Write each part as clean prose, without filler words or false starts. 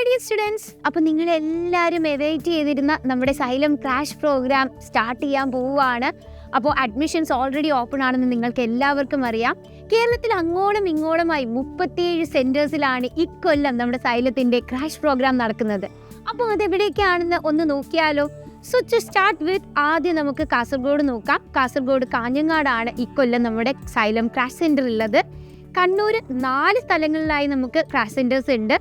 Hi dear students, അപ്പോൾ നിങ്ങളെല്ലാവരും await ചെയ്തിരുന്ന നമ്മുടെ സൈലം ക്രാഷ് പ്രോഗ്രാം സ്റ്റാർട്ട് ചെയ്യാൻ പോവുകയാണ്. അപ്പോൾ അഡ്മിഷൻസ് ഓൾറെഡി ഓപ്പൺ ആണെന്ന് നിങ്ങൾക്ക് എല്ലാവർക്കും അറിയാം. കേരളത്തിൽ അങ്ങോളം ഇങ്ങോളമായി 37 സെൻറ്റേഴ്സിലാണ് ഇക്കൊല്ലം നമ്മുടെ സൈലത്തിൻ്റെ ക്രാഷ് പ്രോഗ്രാം നടക്കുന്നത്. അപ്പോൾ അതെവിടേക്കാണെന്ന് ഒന്ന് നോക്കിയാലോ? സോ ടു സ്റ്റാർട്ട് വിത്ത് ആദ്യം നമുക്ക് കാസർഗോഡ് നോക്കാം. കാസർഗോഡ് കാഞ്ഞങ്ങാടാണ് ഇക്കൊല്ലം നമ്മുടെ സൈലം ക്രാഷ് സെൻറ്റർ ഉള്ളത്. കണ്ണൂർ 4 സ്ഥലങ്ങളിലായി നമുക്ക് ക്രാഷ് സെൻറ്റേഴ്സ് ഉണ്ട്.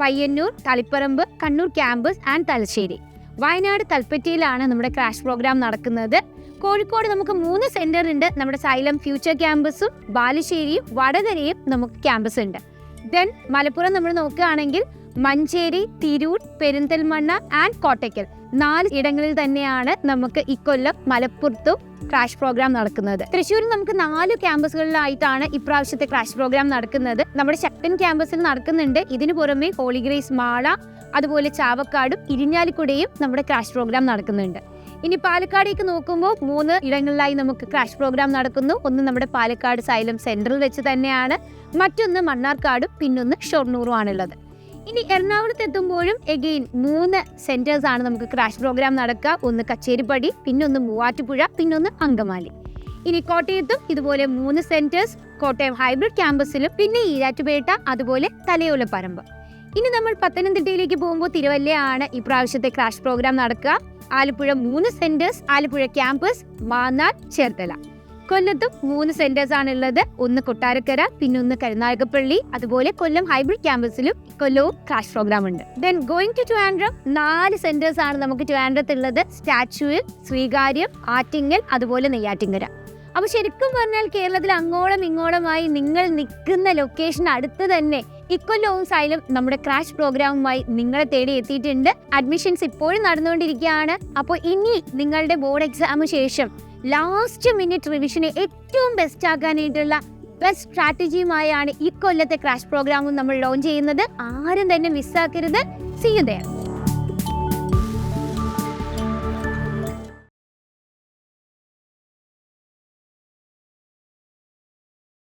Payyanur, Taliparamba, Kannur campus and Thalassery. വയനാട് തൽപ്പറ്റയിലാണ് നമ്മുടെ ക്രാഷ് പ്രോഗ്രാം നടക്കുന്നത്. കോഴിക്കോട് നമുക്ക് 3 സെൻറ്റർ ഉണ്ട്. നമ്മുടെ സൈലം ഫ്യൂച്ചർ ക്യാമ്പസും ബാലുശ്ശേരിയും വടകരയും നമുക്ക് ക്യാമ്പസ് ഉണ്ട്. ദെൻ മലപ്പുറം നമ്മൾ നോക്കുകയാണെങ്കിൽ മഞ്ചേരി, തിരൂർ, പെരിന്തൽമണ്ണ ആൻഡ് കോട്ടയ്ക്കൽ 4 ഇടങ്ങളിൽ തന്നെയാണ് നമുക്ക് ഇക്കൊല്ലം മലപ്പുറത്തും ക്രാഷ് പ്രോഗ്രാം നടക്കുന്നത്. തൃശ്ശൂരിൽ നമുക്ക് 4 ക്യാമ്പസുകളിലായിട്ടാണ് ഇപ്രാവശ്യത്തെ ക്രാഷ് പ്രോഗ്രാം നടക്കുന്നത്. നമ്മുടെ ശക്തൻ ക്യാമ്പസിൽ നടക്കുന്നുണ്ട്. ഇതിനു പുറമെ ഹോളി ഗ്രേസ് മാള, അതുപോലെ ചാവക്കാടും ഇരിഞ്ഞാലിക്കുടയും നമ്മുടെ ക്രാഷ് പ്രോഗ്രാം നടക്കുന്നുണ്ട്. ഇനി പാലക്കാടേക്ക് നോക്കുമ്പോൾ 3 ഇടങ്ങളിലായി നമുക്ക് ക്രാഷ് പ്രോഗ്രാം നടക്കുന്നു. ഒന്ന് നമ്മുടെ പാലക്കാട് സൈലം സെൻട്രൽ വെച്ച് തന്നെയാണ്, മറ്റൊന്ന് മണ്ണാർക്കാടും പിന്നൊന്ന് ഷൊർണൂറും ആണുള്ളത്. ഇനി എറണാകുളത്ത് എത്തുമ്പോഴും എഗെയിൻ 3 സെൻറ്റേഴ്സ് ആണ് നമുക്ക് ക്രാഷ് പ്രോഗ്രാം നടക്കുക. ഒന്ന് കച്ചേരിപ്പടി, പിന്നൊന്ന് മൂവാറ്റുപുഴ, പിന്നൊന്ന് അങ്കമാലി. ഇനി കോട്ടയത്തും ഇതുപോലെ 3 സെൻറ്റേഴ്സ്, കോട്ടയം ഹൈബ്രിഡ് ക്യാമ്പസിലും പിന്നെ ഈരാറ്റുപേട്ട, അതുപോലെ തലയോലപ്പറമ്പ്. ഇനി നമ്മൾ പത്തനംതിട്ടയിലേക്ക് പോകുമ്പോൾ തിരുവല്ലയാണ് ഇപ്രാവശ്യത്തെ ക്രാഷ് പ്രോഗ്രാം നടക്കുക. Alappuzha 3 centres, Alappuzha campus, Mannar, Cherthala. കൊല്ലത്തും 3 സെൻറ്റേഴ്സ് ആണുള്ളത്. ഒന്ന് കൊട്ടാരക്കര, പിന്നൊന്ന് കരുനാഗപ്പള്ളി, അതുപോലെ കൊല്ലം ഹൈബ്രിഡ് ക്യാമ്പസിലും കൊല്ലവും ക്രാഷ് പ്രോഗ്രാം ഉണ്ട്. Then going to Trivandrum 4 centres ആണ് നമുക്ക് ട്രിവാൻഡ്രത്ത് ഉള്ളത്. സ്റ്റാച്യുവിൽ, ശ്രീകാര്യം, ആറ്റിങ്ങൽ, അതുപോലെ നെയ്യാറ്റിങ്കര. അപ്പോൾ ശരിക്കും പറഞ്ഞാൽ കേരളത്തിൽ അങ്ങോളം ഇങ്ങോളമായി നിങ്ങൾ നിൽക്കുന്ന ലൊക്കേഷൻ അടുത്ത് തന്നെ ഇക്കൊല്ലവും സൈലം നമ്മുടെ ക്രാഷ് പ്രോഗ്രാമുമായി നിങ്ങളെ തേടി എത്തിയിട്ടുണ്ട്. അഡ്മിഷൻസ് ഇപ്പോഴും നടന്നുകൊണ്ടിരിക്കുകയാണ്. അപ്പോൾ ഇനി നിങ്ങളുടെ ബോർഡ് എക്സാമിന് ശേഷം ലാസ്റ്റ് മിനിറ്റ് റിവിഷനെ ഏറ്റവും ബെസ്റ്റ് ആക്കാനായിട്ടുള്ള ബെസ്റ്റ് സ്ട്രാറ്റജിയുമായാണ് ഈ കൊല്ലത്തെ ക്രാഷ് പ്രോഗ്രാമും നമ്മൾ ലോഞ്ച് ചെയ്യുന്നത്. ആരും തന്നെ മിസ്സാക്കരുത്. See you there.